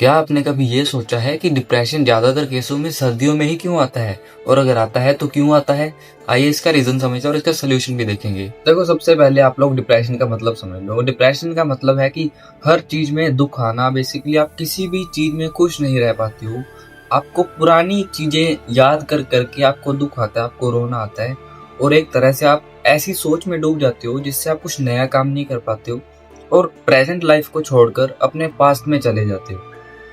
क्या आपने कभी ये सोचा है कि डिप्रेशन ज्यादातर केसों में सर्दियों में ही क्यों आता है, और अगर आता है तो क्यों आता है? आइए इसका रीजन समझते हैं और इसका सोल्यूशन भी देखेंगे। देखो, सबसे पहले आप लोग डिप्रेशन का मतलब समझ लो। डिप्रेशन का मतलब है कि हर चीज में दुख आना। बेसिकली आप किसी भी चीज में खुश नहीं रह पाते हो। आपको पुरानी चीजें याद कर करके आपको दुख आता है, आपको रोना आता है, और एक तरह से आप ऐसी सोच में डूब जाते हो जिससे आप कुछ नया काम नहीं कर पाते हो और प्रेजेंट लाइफ को छोड़कर अपने पास्ट में चले जाते हो।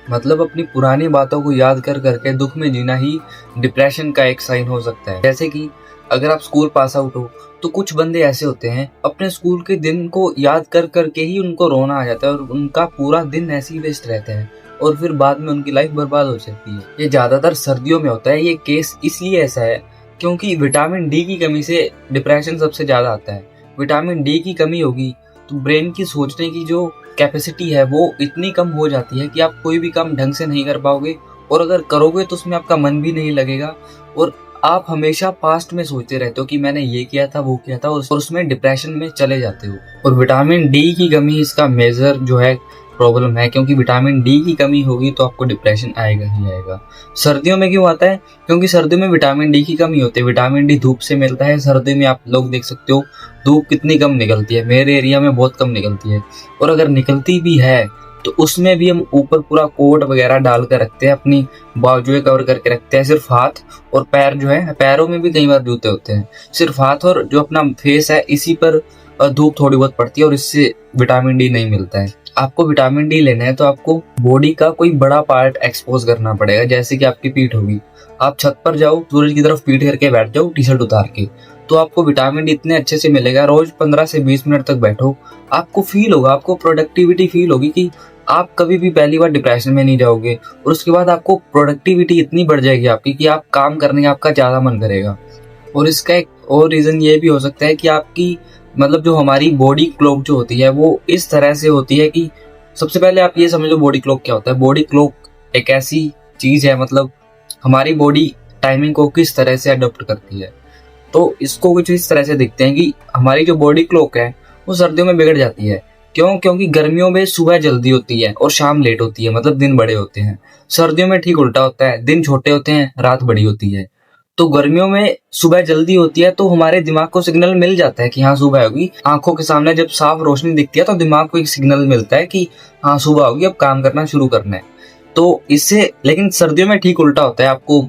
मतलब अपनी पुरानी बातों को याद कर करके दुख में जीना ही डिप्रेशन का एक साइन हो सकता है। जैसे कि अगर आप स्कूल पास आउट हो तो कुछ बंदे ऐसे होते हैं, अपने स्कूल के दिन को याद कर करके ही उनको रोना आ जाता है और उनका पूरा दिन ऐसे ही वेस्ट रहता है और फिर बाद में उनकी लाइफ बर्बाद हो जाती है। ये ज्यादातर सर्दियों में होता है। ये केस इसलिए ऐसा है क्योंकि विटामिन डी की कमी से डिप्रेशन सबसे ज्यादा आता है। विटामिन डी की कमी होगी तो ब्रेन की सोचने की जो कैपेसिटी है वो इतनी कम हो जाती है कि आप कोई भी काम ढंग से नहीं कर पाओगे, और अगर करोगे तो उसमें आपका मन भी नहीं लगेगा और आप हमेशा पास्ट में सोचते रहते हो कि मैंने ये किया था, वो किया था, और उसमें डिप्रेशन में चले जाते हो। और विटामिन डी की कमी इसका मेजर जो है प्रॉब्लम है, क्योंकि विटामिन डी की कमी होगी तो आपको डिप्रेशन आएगा ही आएगा। सर्दियों में क्यों आता है? क्योंकि सर्दियों में विटामिन डी की कमी होती है। विटामिन डी धूप से मिलता है। सर्दियों में आप लोग देख सकते हो धूप कितनी कम निकलती है। मेरे एरिया में बहुत कम निकलती है, और अगर निकलती भी है तो उसमें भी हम ऊपर पूरा कोट वगैरह डाल कर रखते हैं, अपनी बाजुएं कवर करके रखते हैं। सिर्फ हाथ और पैर जो है, पैरों में भी कई बार जूते होते हैं, सिर्फ हाथ और जो अपना फेस है इसी पर धूप थोड़ी बहुत पड़ती है और इससे विटामिन डी नहीं मिलता है। आपको विटामिन डी लेना है तो आपको बॉडी का कोई बड़ा पार्ट एक्सपोज करना पड़ेगा। जैसे कि आपकी पीठ होगी, आप छत पर जाओ, सूरज की तरफ पीठ करके बैठ जाओ टी शर्ट उतार के, तो आपको विटामिन डी इतने अच्छे से मिलेगा। रोज 15 से 20 मिनट तक बैठो, आपको फील होगा, आपको प्रोडक्टिविटी फील होगी कि आप कभी भी पहली बार डिप्रेशन में नहीं जाओगे। और उसके बाद आपको प्रोडक्टिविटी इतनी बढ़ जाएगी आपकी कि आप काम करने का आपका ज्यादा मन करेगा। और इसका एक और रीजन ये भी हो सकता है कि आपकी मतलब जो हमारी बॉडी क्लॉक जो होती है वो इस तरह से होती है कि सबसे पहले आप ये समझ लो बॉडी क्लॉक क्या होता है। बॉडी क्लॉक एक ऐसी चीज है, मतलब हमारी बॉडी टाइमिंग को किस तरह से अडॉप्ट करती है। तो इसको कुछ इस तरह से देखते हैं कि हमारी जो बॉडी क्लॉक है वो सर्दियों में बिगड़ जाती है। क्यों? क्योंकि गर्मियों में सुबह जल्दी होती है और शाम लेट होती है, मतलब दिन बड़े होते हैं। सर्दियों में ठीक उल्टा होता है, दिन छोटे होते हैं, रात बड़ी होती है। तो गर्मियों में सुबह जल्दी होती है तो हमारे दिमाग को सिग्नल मिल जाता है कि हाँ सुबह होगी। आंखों के सामने जब साफ रोशनी दिखती है तो दिमाग को एक सिग्नल मिलता है कि हाँ सुबह होगी, अब काम करना शुरू करना है। तो इससे, लेकिन सर्दियों में ठीक उल्टा होता है। आपको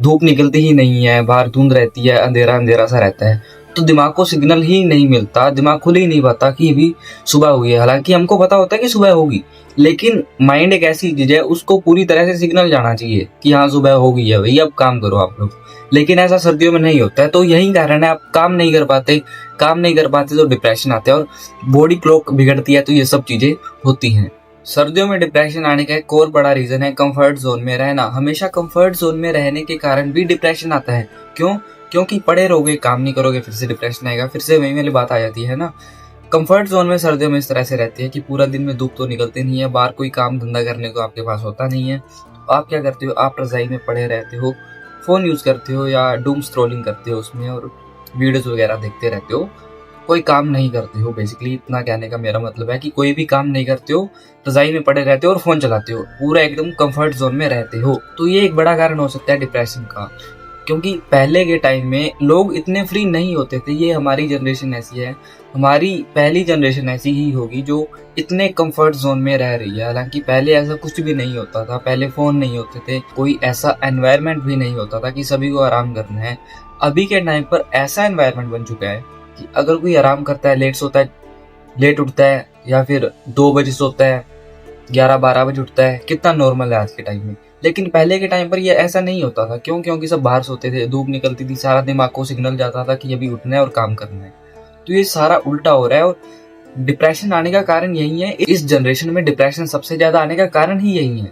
धूप निकलती ही नहीं है, बाहर धुंध रहती है, अंधेरा अंधेरा सा रहता है, तो दिमाग को सिग्नल ही नहीं मिलता, दिमाग खुद ही नहीं पाता कि अभी सुबह हुई है। हालांकि हमको पता होता है कि सुबह होगी, लेकिन माइंड एक ऐसी चीज है, उसको पूरी तरह से सिग्नल जाना चाहिए कि हाँ सुबह हो गई है भाई, अब काम करो आप लोग। लेकिन ऐसा सर्दियों में नहीं होता है। तो यही कारण है, आप काम नहीं कर पाते। काम नहीं कर पाते तो डिप्रेशन आता है और बॉडी क्लॉक बिगड़ती है, तो ये सब चीजें होती हैं। सर्दियों में डिप्रेशन आने का एक और बड़ा रीजन है कंफर्ट जोन में रहना। हमेशा कंफर्ट जोन में रहने के कारण भी डिप्रेशन आता है। क्यों? क्योंकि पड़े रहोगे, काम नहीं करोगे, फिर से डिप्रेशन आएगा, फिर से वही वाली बात आ जाती है ना। कंफर्ट जोन में सर्दियों में इस तरह से रहती है कि पूरा दिन में धूप तो निकलते नहीं है, बाहर कोई काम धंधा करने को आपके पास होता नहीं है। आप क्या करते हो? आप रजाई में पड़े रहते हो, फोन यूज करते हो या डूम स्क्रॉलिंग करते हो उसमें, और वीडियोस वगैरह देखते रहते हो। कोई काम नहीं करते हो। बेसिकली इतना कहने का मेरा मतलब है कि कोई भी काम नहीं करते हो, रजाई में पड़े रहते हो और फोन चलाते हो, पूरा एकदम कंफर्ट जोन में रहते हो। तो ये एक बड़ा कारण हो सकता है डिप्रेशन का। क्योंकि पहले के टाइम में लोग इतने फ्री नहीं होते थे। ये हमारी जनरेशन ऐसी है, हमारी पहली जनरेशन ऐसी ही होगी जो इतने कंफर्ट जोन में रह रही है। हालांकि पहले ऐसा कुछ भी नहीं होता था, पहले फोन नहीं होते थे, कोई ऐसा एनवायरनमेंट भी नहीं होता था कि सभी को आराम करना है। अभी के टाइम पर ऐसा एनवायरनमेंट बन चुका है कि अगर कोई आराम करता है, लेट सोता है, लेट उठता है, या फिर 2 बजे सोता है, 11-12 बजे उठता है, कितना नॉर्मल है आज के टाइम में। लेकिन पहले के टाइम पर ये ऐसा नहीं होता था। क्यों? क्योंकि सब बाहर सोते थे, धूप निकलती थी, सारा दिमाग को सिग्नल जाता था कि अभी उठना है और काम करना है। तो ये सारा उल्टा हो रहा है और डिप्रेशन आने का कारण यही है। इस जनरेशन में डिप्रेशन सबसे ज्यादा आने का कारण ही यही है।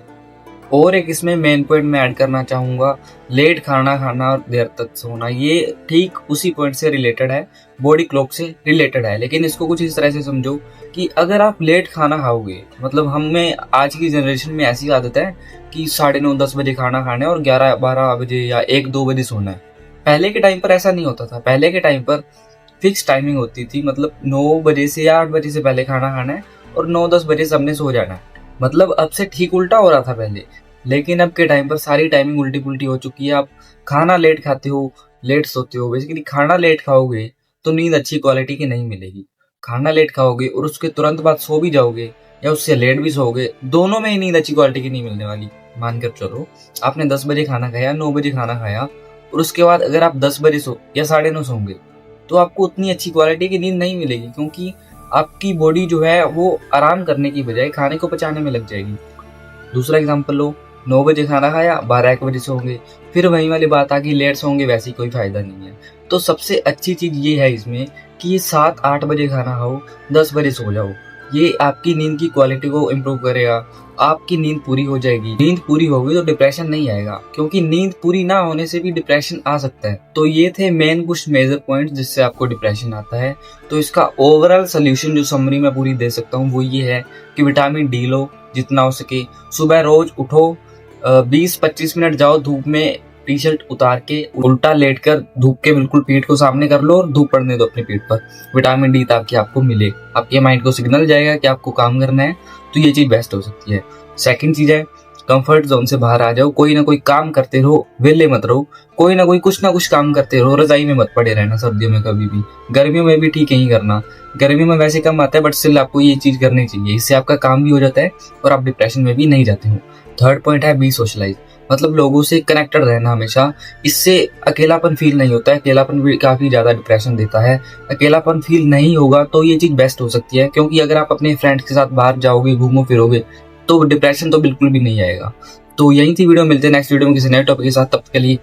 और एक इसमें मेन पॉइंट मैं ऐड करना चाहूंगा, लेट खाना खाना और देर तक सोना। ये ठीक उसी पॉइंट से रिलेटेड है, बॉडी क्लॉक से रिलेटेड है। लेकिन इसको कुछ इस तरह से समझो कि अगर आप लेट खाना खाओगे, मतलब हमें आज की जनरेशन में ऐसी आदत है कि 9:30-10 बजे खाना खाना है और 11-12 बजे या 1-2 बजे सोना है। पहले के टाइम पर ऐसा नहीं होता था। पहले के टाइम पर फिक्स टाइमिंग होती थी, मतलब 9 बजे से या 8 बजे से पहले खाना खाना है और 9-10 बजे सबने सो जाना है। मतलब अब से ठीक उल्टा हो रहा था पहले, लेकिन अब के टाइम पर सारी टाइमिंग उल्टी पुल्टी हो चुकी है। आप खाना लेट खाते हो, लेट सोते हो। बेसिकली खाना लेट खाओगे तो नींद अच्छी क्वालिटी की नहीं मिलेगी। खाना लेट खाओगे और उसके तुरंत बाद सो भी जाओगे या उससे लेट भी सोओगे, दोनों में ही नींद अच्छी क्वालिटी की नहीं मिलने वाली। मानकर चलो आपने 10 बजे खाना खाया, 9 बजे खाना खाया और उसके बाद अगर आप 10 बजे सो या 9:30 सोओगे तो आपको उतनी अच्छी क्वालिटी की नींद नहीं मिलेगी, क्योंकि आपकी बॉडी जो है वो आराम करने की बजाय खाने को पचाने में लग जाएगी। दूसरा एग्जांपल लो, 9 बजे खाना खाया, 12-1 बजे सोओगे, फिर वही वाली बात आ गई लेट सोओगे, वैसे ही कोई फायदा नहीं है। तो सबसे अच्छी चीज ये है इसमें कि ये 7-8 बजे खाना खाओ, 10 बजे सो जाओ। ये आपकी नींद की क्वालिटी को इम्प्रूव करेगा, आपकी नींद पूरी हो जाएगी। नींद पूरी होगी तो डिप्रेशन नहीं आएगा, क्योंकि नींद पूरी ना होने से भी डिप्रेशन आ सकता है। तो ये थे मेन कुछ मेजर पॉइंट्स जिससे आपको डिप्रेशन आता है। तो इसका ओवरऑल सोल्यूशन जो समरी में पूरी दे सकता हूँ वो ये है कि विटामिन डी लो जितना हो सके। सुबह रोज उठो, 20-25 मिनट जाओ धूप में, टी शर्ट उतार के उल्टा लेट कर धूप के बिल्कुल पीठ को सामने कर लो और धूप पड़ने दो अपनी पीठ पर। विटामिन डी ताकि आपको मिले, आपके माइंड को सिग्नल जाएगा कि आपको काम करना है, तो ये चीज बेस्ट हो सकती है। सेकंड चीज है, कंफर्ट जोन से बाहर आ जाओ, कोई ना कोई काम करते रहो, वेले मत रहो, कोई ना कुछ काम करते रहो। रजाई में मत पड़े रहना सर्दियों में कभी भी, गर्मियों में भी ठीक ही करना। गर्मियों में वैसे कम आता है बट स्टिल आपको ये चीज करनी चाहिए, इससे आपका काम भी हो जाता है और आप डिप्रेशन में भी नहीं जाते हो। थर्ड पॉइंट है बी सोशलाइज, मतलब लोगों से कनेक्टेड रहना हमेशा। इससे अकेलापन फील नहीं होता है, अकेलापन भी काफी ज्यादा डिप्रेशन देता है। अकेलापन फील नहीं होगा तो ये चीज बेस्ट हो सकती है, क्योंकि अगर आप अपने फ्रेंड्स के साथ बाहर जाओगे, घूमो फिरोगे, तो डिप्रेशन तो बिल्कुल भी नहीं आएगा। तो यही थी वीडियो, मिलते हैं नेक्स्ट वीडियो में किसी नए टॉपिक के साथ। तब तक के लिए